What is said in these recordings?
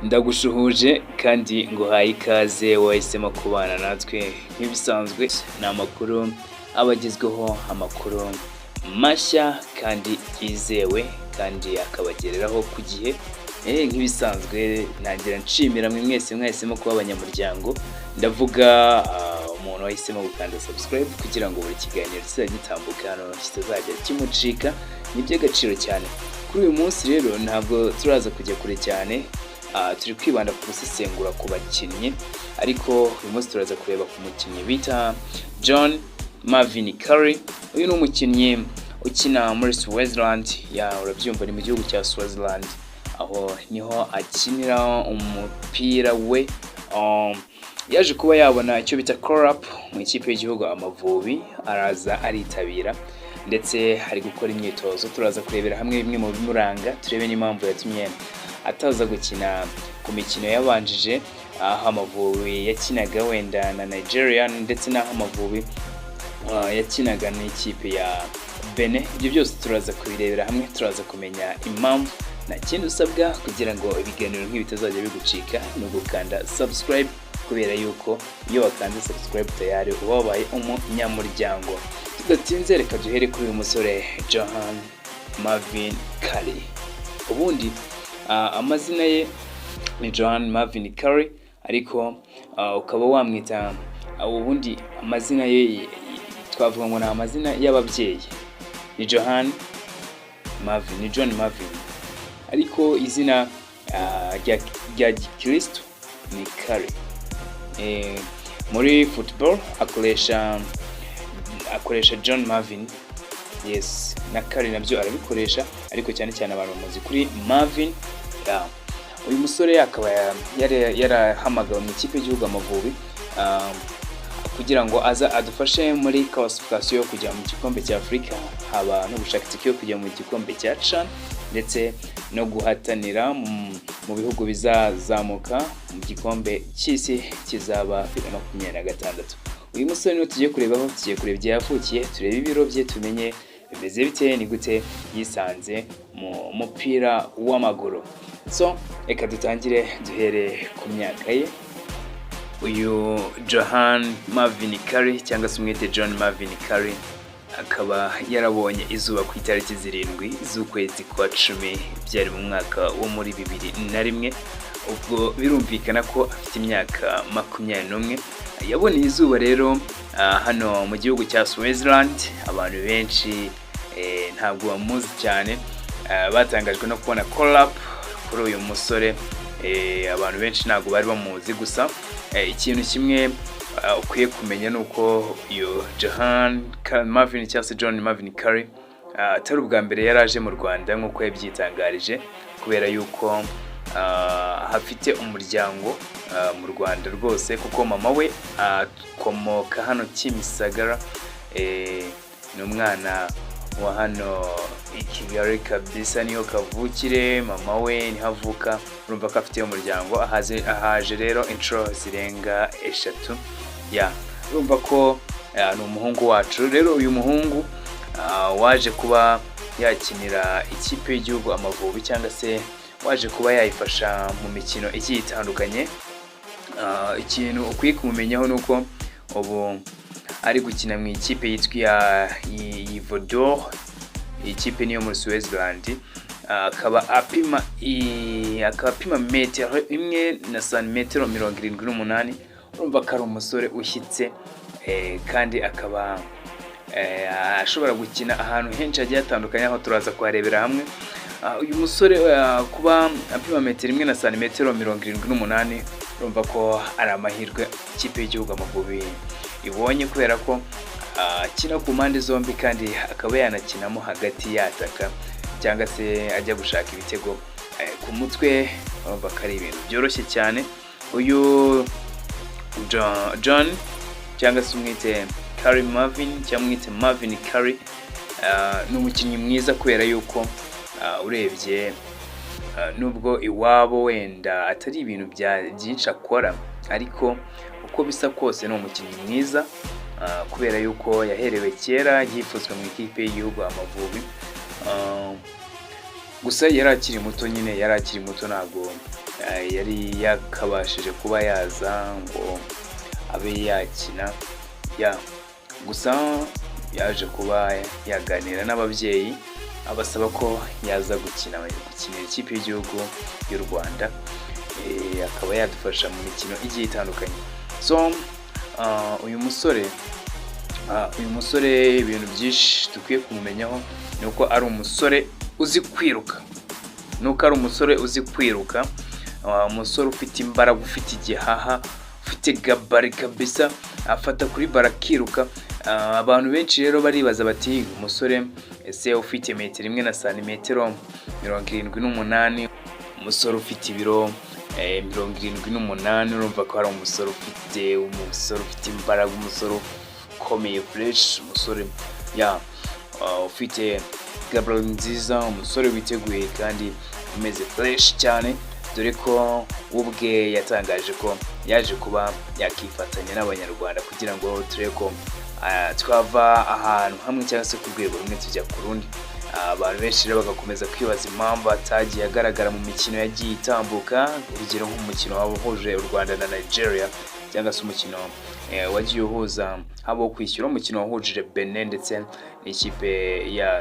Ndagushuhuje kandi nguhaye ikaze wahisemo kubana natwe nk'ibisanzwe ni amakuru abagezweho, amakuru mashya kandi yizewe kandi akabagereraho ku gihe. Nk'ibisanzwe ntangira nshimira mwe mwese mwahisemo kuba abanyamuryango, ndavuga umuntu wahisemo gukanda subscribe kugira ngo buri kiganiro kizajya gitambuka hano kitazajya kimucika. Ni iby'agaciro cyane. Kuri uyu munsi rero ntabwo turaza kujya kure cyane, turi kwibanda ku gusesengura ku bakinnyi, ariko uyu munsi turaza kureba ku mukinnyi bita John Marvin Kury. Uyu ni umukinnyi ukina muri Swaziland, urabyumva ni mu gihugu cya Swaziland, aho niho akinira umupira we. Yaje kuba yabona icyo bita call up mu ikipe y'igihugu Amavubi, araza aritabira ndetse ari gukora imyitozo. Turaza kurebera hamwe bimwe mu bimuranga, turebe n'impamvu yatumye ataza gukina ku mikino yabanjije, aho Amavubi yakinaga wenda na Nigeria ndetse n'aho Amavubi yakinaga n'ikipe ya Benin. Ibyo byose turaza kubirebera hamwe, turaza kumenya impamvu. Nta kindi usabwa kugira ngo ibiganiro nk'ibi bitazajya bigucika ni ugukanda subscribe, kubera yuko iyo wakanze subscribe tayari uba wabaye umunyamuryango. Tudatinze reka duhere kuri uyu musore Johan Marvin Kury. Ubundi amazina ye ni Johan Marvin Kury, ariko ukaba wamwita ubundi amazina ye twavuga ngo ni amazina y'ababyeyi. Ni Johan Marvin, ni John Marvin, ariko izina rya Kristo ni Kury. Muri football akoresha John Marvin, yes, na Kury nabyo arabikoresha, ariko cyane cyane abantu bamuzi kuri Marvin. Uyu musore akaba yarahamagawe mu ikipe y'igihugu Amavubi kugira ngo aza adufashe muri classification yo kujya mu gikombe cya Afrika, haba no gushaka itike yo kujya mu gikombe cya CHAN ndetse no guhatanira mu bihugu bizazamuka mu gikombe cy'isi kizaba 2026. Uyu musore niwe tugiye kurebaho, tugiye kureba ibyo yavukiye, turebe ibiro bye, tumenye bimeze bite, ni gute yisanze mu mupira w'amaguru. So reka dutangire duhere ku myaka ye. Uyu Johan Marvin Kury cyangwa se umwite John Marvin Kury akaba yarabonye izuba ku itariki 7 z'ukwezi kwa 10 byari mu mwaka wo muri 2001. Ubwo birumvikana ko afite imyaka 21. Yabonye izuba rero hano mu gihugu cya Swaziland. Abantu benshi ntabwo bamuzi cyane, batangajwe no kubona call up kuri uyu musore. Abantu benshi ntabwo bari bamuzi, gusa ikintu kimwe ukwiye kumenya nuko iyo Johan Marvin cyangwa se John Marvin Kury atari ubwa mbere yaraje mu Rwanda nk'uko yabyitangarije, kubera yuko hafite umuryango mu Rwanda rwose, kuko mama we akomoka hano Kimisagara. Ni umwana wa hano i Kigali kabisa, niho kavukire, mama we niho avuka. Urumva ko afite umuryango, ahaje rero intro zirenga 3. Urumva ko ni umuhungu wacu. Rero uyu muhungu waje kuba yakinira ikipe y'igihugu Amavubi, cyangwa se waje kuba yayifasha mu mikino igiye itandukanye. Ikintu ukwiye kumumenyaho nuko ubu ari gukina mu ikipe yitwa Itwaro. Ikipe niyo muri Swaziland. Akaba apima metero 1 na santimetero 78. Urumva ko ari umusore ushyitse, kandi akaba ashobora gukina ahantu henshi hagiye hatandukanye, aho turaza kuharebera hamwe. Uyu musore kuba apima metero 1 na santimetero 78, urumva ko ari amahirwe ikipe y'igihugu Amavubi ibonye, kubera ko akina ku mpande zombi kandi akaba yanakinamo hagati yataka, cyangwa se ajya gushaka ibitego ku mutwe. Urumva ko ari ibintu byoroshye cyane. Uyu John cyangwa se umwite Kury Marvin cyangwa umwite Marvin Kury ni umukinnyi mwiza, kubera yuko urebye nubwo iwabo wenda atari ibintu byinshi akora, ariko uko bisa kose ni umukinnyi mwiza, kubera yuko yaherewe kera yifuzwa mu ikipe y'igihugu Amavubi. Gusa yari akiri muto nyine, ntabwo yari yakabashije kuba yaza ngo abe yakina gusa yaje kuba yaganira n'ababyeyi abasaba ko yaza gukinira ikipe y'igihugu y'u Rwanda, akaba yadufasha mu mikino igiye itandukanye. So uyu musore ibintu byinshi dukwiye kumumenyaho ni uko ari umusore uzi kwiruka, umusore ufite imbaraga, ufite igihaha, ufite gabari kabisa, afata kuri bara akiruka. Abantu benshi rero baribaza bati umusore ese ufite metero 1 na santimetero 78, umusore ufite ibiro 78, urumva ko ari umusore ufite imbaraga, umusore ukomeye fresh, umusore ufite gabari nziza, umusore witeguye kandi umeze fresh cyane, dore ko ubwe yatangaje ko yaje kuba yakifatanya n'abanyarwanda kugira ngo turebe ko twava ahantu hamwe cyangwa se ku rwego rumwe tujya ku rundi. Abantu benshi rero bagakomeza kwibaza impamvu atagiye agaragara mu mikino yagiye itambuka, urugero nk'umukino wahuje u Rwanda na Nigeria, cyangwa se umukino wagiye uhuza habo kwishyura, umukino wahuje Benin ndetse n'ikipe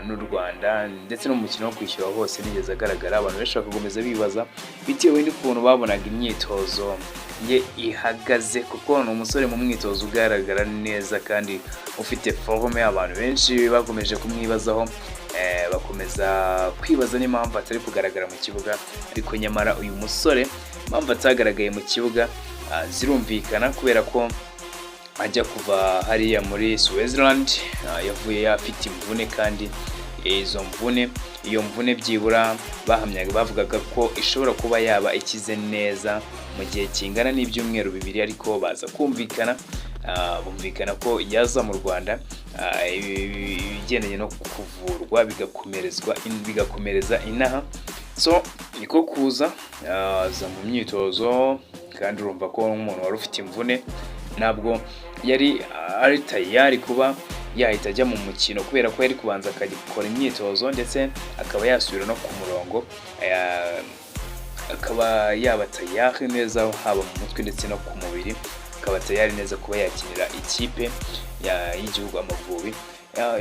n'u Rwanda, ndetse no mu mukino wo kwishyura hose nigeze agaragara. Abantu benshi bakakomeza bibaza bitewe n'ukuntu babonaga imyitozo ye ihagaze, kuko ni umusore mu mwitozo ugaragara neza kandi ufite forme. Abantu benshi bakomeje kumwibazaho, bakomeza kwibaza n'impamvu atari kugaragara mu kibuga, ariko nyamara uyu musore impamvu atagaragaye mu kibuga zirumvikana, kubera ko ajya kuva hariya muri Switzerland yavuye afite imvune, kandi iyo mvune byibura bavugaga ko ishobora kuba yaba ikize neza mu gihe kingana n'ibyumweru 2, ariko baza bumvikana ko yaza mu Rwanda, ibigendanye no kuvurwa bigakomereza inaha. So niko kuza aza mu myitozo, kandi urumva ko umuntu wari ufite imvune ntabwo yari ari tayari kuba yahita ajya mu mukino, kubera ko yari kubanza akagikora imyitozo ndetse akaba yasubira no ku murongo, akaba yaba tayari neza haba mu mutwe ndetse no ku mubiri, akaba tayari neza kuba yakinira ikipe y'igihugu Amavubi.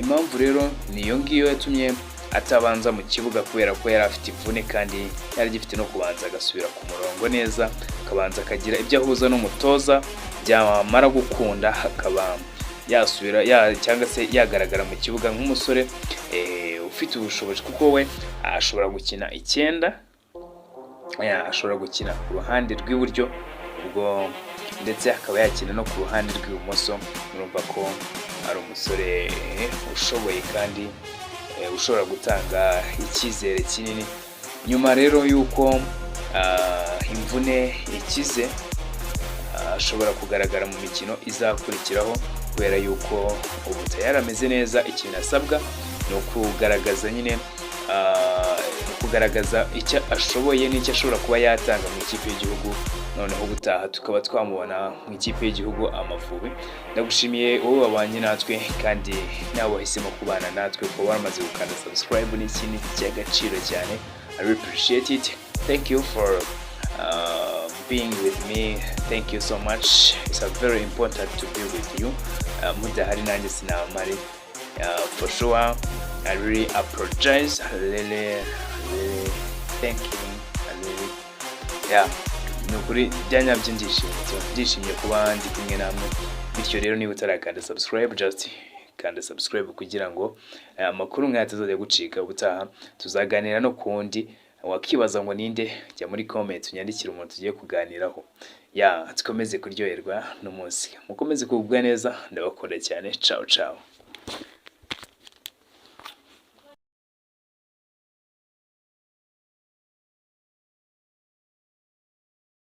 Impamvu rero niyo ngiyo yatumye atabanza mu kibuga, kubera ko yari afite imvune kandi yari gifite no kubanza agasubira ku murongo neza, akabanza akagira ibyo ahuza n'umutoza, byamara gukunda akaba yasubira cyangwa se yagaragara mu kibuga nk'umusore ufite ubushobozi, kuko we ashobora gukina 9, ashobora gukina ku ruhande rw'iburyo ubwo, ndetse akaba yakina no ku ruhande rw'ibumoso. Urumva ko ari umusore ushoboye kandi ushobora gutanga icyizere kinini. Nyuma rero y'uko imvune ikize, ashobora kugaragara mu mikino izakurikiraho, kubera yuko ubu Tayari ameze neza. Ikintu asabwa ni ukugaragaza kugaragaza icyo ashoboye n'icyo ashobora kuba yatanga mu ikipe y'igihugu, noneho ubutaha tukaba twamubona mu ikipe y'igihugu Amavubi. Ndagushimiye wowe wabanye natwe kandi nawe wahisemo kubana natwe, kuba waramaze gukanda subscribe n'ikintu cy'agaciro cyane. I really appreciate it. Thank you for being with me. Thank you so much. It's very important to be with you. Mudahari nanjye sinamari. For sure, I really apologize. Really thanking. Nukuri byanyabyo ndishimye kuba ndi kumwe namwe. Bityo rero niba utarakanda subscribe, just kanda subscribe kugira ngo amakuru nk'aya atazajya gucika. Ubutaha tuzaganira no kundi, wakibaza ngo ninde, jya muri comment unyandikire umuntu tugiye kuganiraho. Tukomeze kuryoherwa n'umunsi, mukomeze kugubwa neza, ndabakunda cyane. Ciao ciao.